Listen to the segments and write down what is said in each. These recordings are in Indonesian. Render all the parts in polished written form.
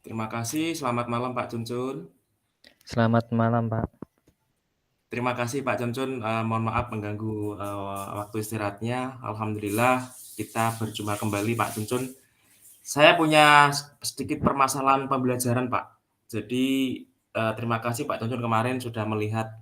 Terima kasih, selamat malam Pak Cuncun. Selamat malam, Pak. Terima kasih Pak Cuncun, mohon maaf mengganggu, waktu istirahatnya. Alhamdulillah kita berjumpa kembali Pak Cuncun. Saya punya sedikit permasalahan pembelajaran Pak. Jadi, terima kasih Pak Cuncun kemarin sudah melihat,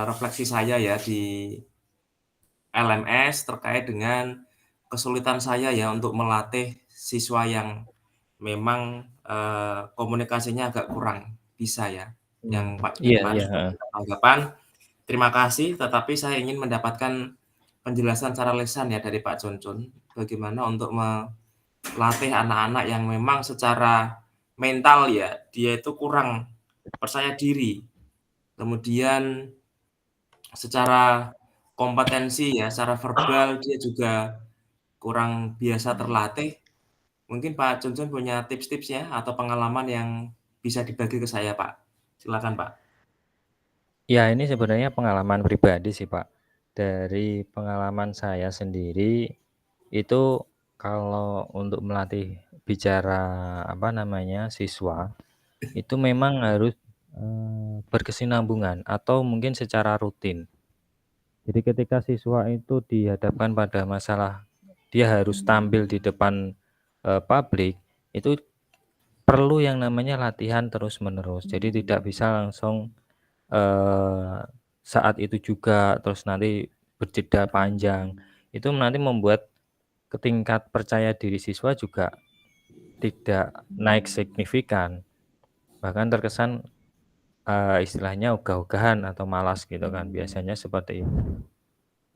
refleksi saya ya di LMS terkait dengan kesulitan saya ya untuk melatih siswa yang memang, komunikasinya agak kurang bisa ya, yang Pak Cuncun Iya kemarin iya, sudah heeh. memberikan tanggapan. Terima kasih, tetapi saya ingin mendapatkan penjelasan secara lisan ya dari Pak Cuncun, bagaimana untuk melatih anak-anak yang memang secara mental ya, dia itu kurang percaya diri, kemudian secara kompetensi ya, secara verbal dia juga kurang biasa terlatih. Mungkin Pak Cuncun punya tips-tipsnya atau pengalaman yang bisa dibagi ke saya, Pak. Silakan, Pak. Ya, ini sebenarnya pengalaman pribadi sih, Pak. Dari pengalaman saya sendiri, itu kalau untuk melatih bicara, apa namanya, siswa, itu memang harus, berkesinambungan atau mungkin secara rutin. Jadi ketika siswa itu dihadapkan pada masalah dia harus tampil di depan, publik, itu perlu yang namanya latihan terus-menerus. Jadi tidak bisa langsung saat itu juga, terus nanti berjeda panjang, itu nanti membuat tingkat percaya diri siswa juga tidak naik signifikan, bahkan terkesan, istilahnya ogah-ogahan atau malas gitu kan, biasanya seperti itu.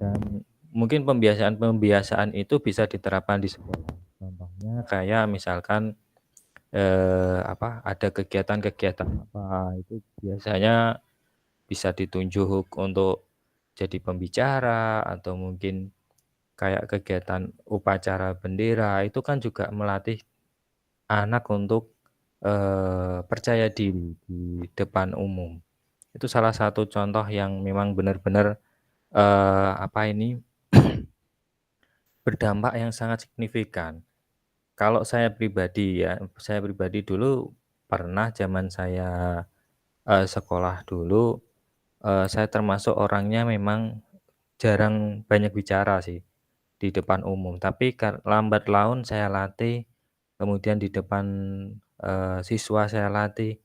Dan mungkin pembiasaan-pembiasaan itu bisa diterapkan di sekolah. Contohnya kayak misalkan, ada kegiatan-kegiatan apa, itu biasanya bisa ditunjuk untuk jadi pembicara atau mungkin kayak kegiatan upacara bendera, itu kan juga melatih anak untuk, percaya diri di depan umum. Itu salah satu contoh yang memang benar-benar, apa ini, berdampak yang sangat signifikan. Kalau saya pribadi ya, saya pribadi dulu pernah zaman saya, sekolah dulu, saya termasuk orangnya memang jarang banyak bicara sih di depan umum, tapi lambat laun saya latih, kemudian di depan, siswa saya latih,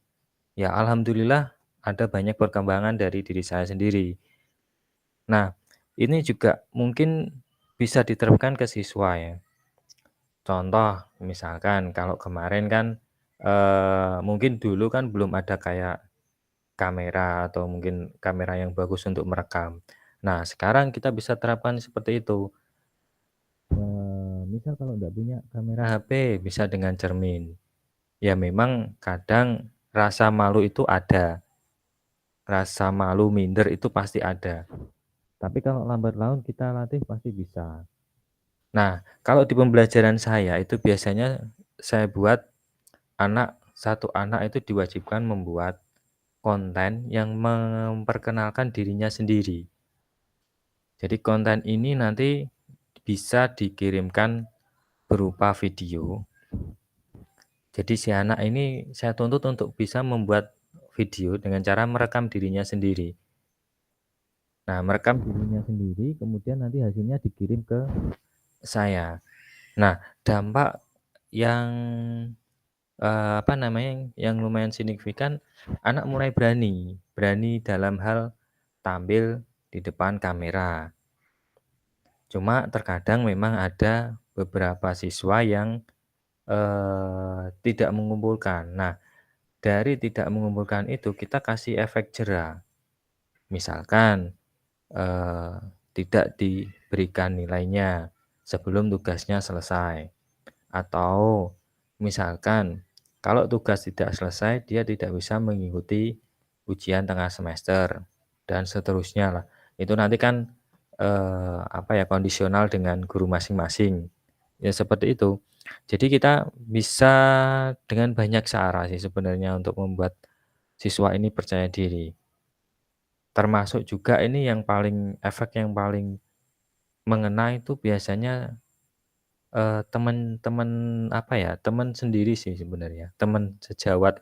ya alhamdulillah ada banyak perkembangan dari diri saya sendiri. Nah, ini juga mungkin bisa diterapkan ke siswa ya. Contoh, misalkan kalau kemarin kan, mungkin dulu kan belum ada kayak kamera atau mungkin kamera yang bagus untuk merekam. Nah, sekarang kita bisa terapkan seperti itu. Misal kalau nggak punya kamera HP, bisa dengan cermin. Ya memang kadang rasa malu itu ada, rasa malu minder itu pasti ada. Tapi kalau lambat laun kita latih pasti bisa. Nah, kalau di pembelajaran saya itu biasanya saya buat satu anak itu diwajibkan membuat konten yang memperkenalkan dirinya sendiri. Jadi konten ini nanti bisa dikirimkan berupa video. Jadi si anak ini saya tuntut untuk bisa membuat video dengan cara merekam dirinya sendiri. Nah, merekam dirinya sendiri, kemudian nanti hasilnya dikirim ke saya. Nah, dampak yang, apa namanya, yang lumayan signifikan, anak mulai berani, berani dalam hal tampil di depan kamera. Cuma terkadang memang ada beberapa siswa yang, tidak mengumpulkan. Nah, dari tidak mengumpulkan itu kita kasih efek jera. Misalkan, eee, tidak diberikan nilainya sebelum tugasnya selesai, atau misalkan kalau tugas tidak selesai dia tidak bisa mengikuti ujian tengah semester dan seterusnya lah. Itu nanti kan, apa ya, kondisional dengan guru masing-masing, ya seperti itu. Jadi kita bisa dengan banyak cara sih sebenarnya untuk membuat siswa ini percaya diri. Termasuk juga ini yang paling efek yang paling mengena itu biasanya, teman-teman apa ya, teman sendiri sih sebenarnya, teman sejawat.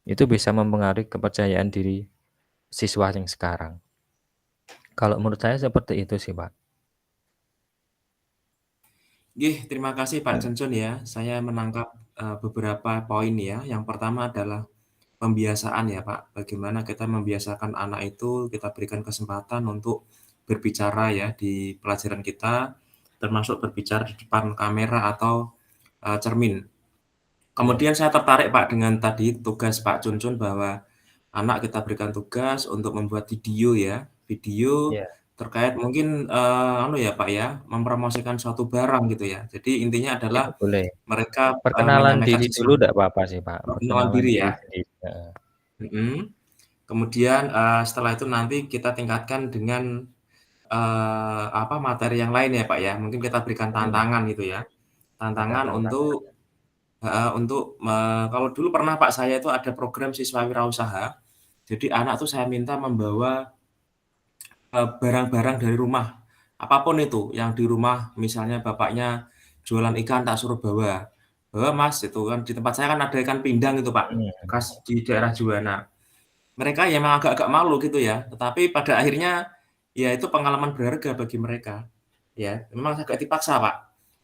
Itu bisa mempengaruhi kepercayaan diri siswa yang sekarang. Kalau menurut saya seperti itu sih, Pak. Nggih, terima kasih Pak Johnson ya. Saya menangkap, beberapa poin ya. Yang pertama adalah pembiasaan ya Pak. Bagaimana kita membiasakan anak itu, kita berikan kesempatan untuk berbicara ya di pelajaran kita, termasuk berbicara di depan kamera atau, cermin. Iya, Kemudian saya tertarik Pak dengan tadi tugas Pak Cuncun bahwa anak kita berikan tugas untuk membuat video ya, video iya, terkait mungkin, anu ya Pak ya, mempromosikan suatu barang gitu ya. Jadi intinya iya adalah boleh. mereka, Perkenalan menyampaikan diri dulu sesuatu ndak apa-apa sih, Pak, perkenalan perkenalan diri diri ya, sendiri, heeh. mhm. Kemudian, setelah itu nanti kita tingkatkan dengan, apa, materi yang lain ya Pak ya, mungkin kita berikan Mhm, tantangan gitu ya, ada tantangan tantangan. untuk heeh, untuk kalau dulu pernah Pak, saya itu ada program siswa wirausaha, jadi anak tuh saya minta membawa, barang-barang dari rumah, apapun itu yang di rumah, misalnya bapaknya jualan ikan tak suruh bawa, "Bawa Mas," itu kan, di tempat saya kan ada ikan pindang itu Pak, Mhm, khas di daerah Juwana. Mereka ya memang agak-agak malu gitu ya, tetapi pada akhirnya, ya itu pengalaman berharga bagi mereka, ya. Memang agak dipaksa Pak,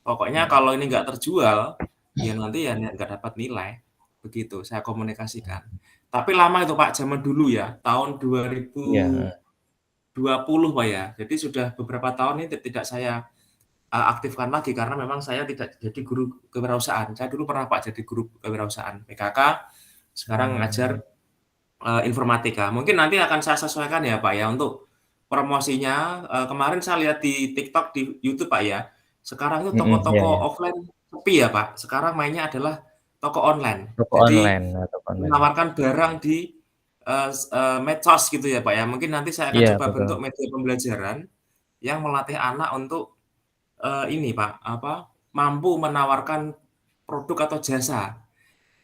pokoknya mhm, kalau ini nggak terjual, ya nanti ya nggak dapat nilai, begitu saya komunikasikan. Tapi lama itu Pak, zaman dulu ya, tahun iya, heeh, 2020 Pak ya, jadi sudah beberapa tahun ini tidak saya, aktifkan lagi karena memang saya tidak jadi guru kewirausahaan. Saya dulu pernah Pak jadi guru kewirausahaan PKK, sekarang mmm, ngajar informatika. Mungkin nanti akan saya sesuaikan ya, Pak, ya, untuk promosinya, kemarin saya lihat di TikTok, di YouTube, Pak, ya, sekarang itu mhm, iya, toko-toko iya. offline sepi ya, Pak, sekarang mainnya adalah toko online. Toko Jadi, online, toko online. menawarkan barang di, medsos gitu ya, Pak, ya. Mungkin nanti saya akan Iya coba bentuk betul. media pembelajaran yang melatih anak untuk, ini, Pak, apa, mampu menawarkan produk atau jasa.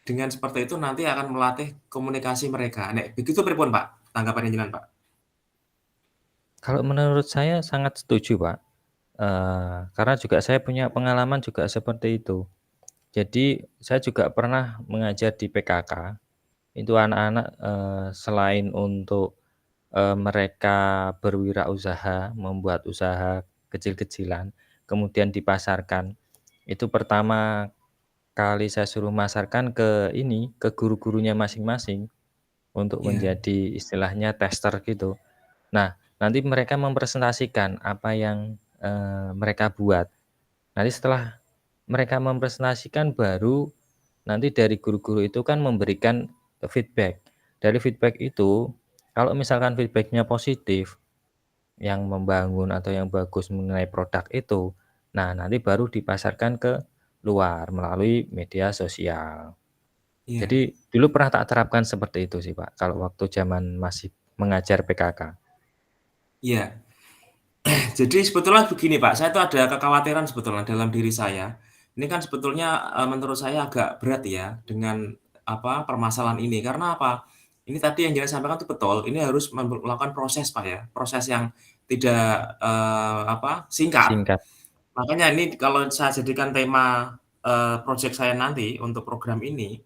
Dengan seperti itu nanti akan melatih komunikasi mereka. Nek begitu pripun, Pak, tanggapan jenengan, Pak? Kalau menurut saya sangat setuju, Pak, karena juga saya punya pengalaman juga seperti itu. Jadi saya juga pernah mengajar di PKK, itu anak-anak, selain untuk, mereka berwirausaha, membuat usaha kecil-kecilan, kemudian dipasarkan, itu pertama kali saya suruh masarkan ke ini, ke guru-gurunya masing-masing untuk Iya, menjadi istilahnya tester gitu. Nah, nanti mereka mempresentasikan apa yang, mereka buat. Nanti setelah mereka mempresentasikan baru nanti dari guru-guru itu kan memberikan feedback. Dari feedback itu, kalau misalkan feedback-nya positif, yang membangun atau yang bagus mengenai produk itu, nah nanti baru dipasarkan ke luar melalui media sosial. iya, Jadi dulu pernah tak terapkan seperti itu sih, Pak, kalau waktu zaman masih mengajar PKK. iya. Jadi sebetulnya begini, Pak, saya tuh ada kekhawatiran sebetulnya dalam diri saya. Ini kan sebetulnya, menurut saya agak berat ya dengan, apa, permasalahan ini. Karena apa? Ini tadi yang Jenengan sampaikan itu betul, ini harus melakukan proses, Pak, ya. Proses yang tidak, apa, singkat. Singkat. Makanya ini kalau saya jadikan tema, project saya nanti untuk program ini,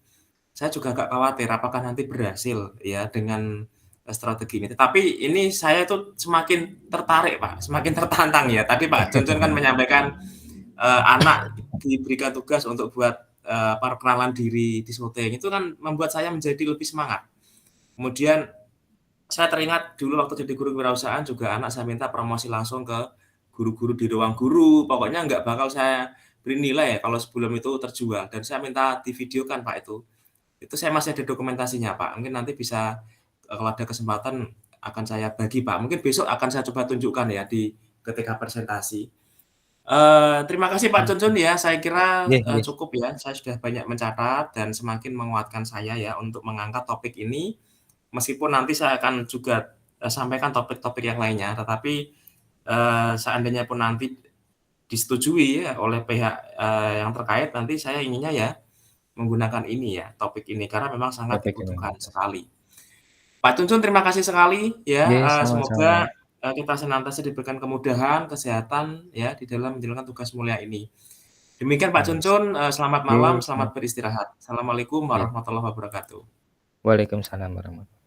saya juga agak khawatir apakah nanti berhasil ya dengan, strategi ini. Tetapi ini saya tuh semakin tertarik, Pak, semakin tertantang ya. Tadi Pak Johnson kan menyampaikan, anak diberikan tugas untuk buat, perkenalan diri di syuting, itu kan membuat saya menjadi lebih semangat. Kemudian saya teringat dulu waktu jadi guru kewirausahaan juga anak saya minta promosi langsung ke guru-guru di ruang guru, pokoknya nggak bakal saya beri nilai ya kalau sebelum itu terjual dan saya minta divideokan, Pak, itu. Itu saya masih ada dokumentasinya, Pak. Mungkin nanti bisa, kalau ada kesempatan akan saya bagi, Pak. Mungkin besok akan saya coba tunjukkan ya di ketika presentasi. Terima kasih Pak Johnson ya, saya kira, Nggih, nggih. cukup ya. Saya sudah banyak mencatat dan semakin menguatkan saya ya untuk mengangkat topik ini, meskipun nanti saya akan juga, sampaikan topik-topik yang lainnya, tetapi, seandainya pun nanti disetujui ya oleh pihak, yang terkait, nanti saya inginnya ya menggunakan ini ya, topik ini, karena memang sangat Topik ini. dibutuhkan sekali. Pak Cuncun terima kasih sekali ya, Nggih, semoga, sama-sama. kita senantiasa diberikan kemudahan, kesehatan ya di dalam menjalankan tugas mulia ini. Demikian Pak Yes. Cuncun, selamat malam, Oke, selamat beristirahat. Assalamualaikum iya. warahmatullahi wabarakatuh. Waalaikumsalam warahmatullahi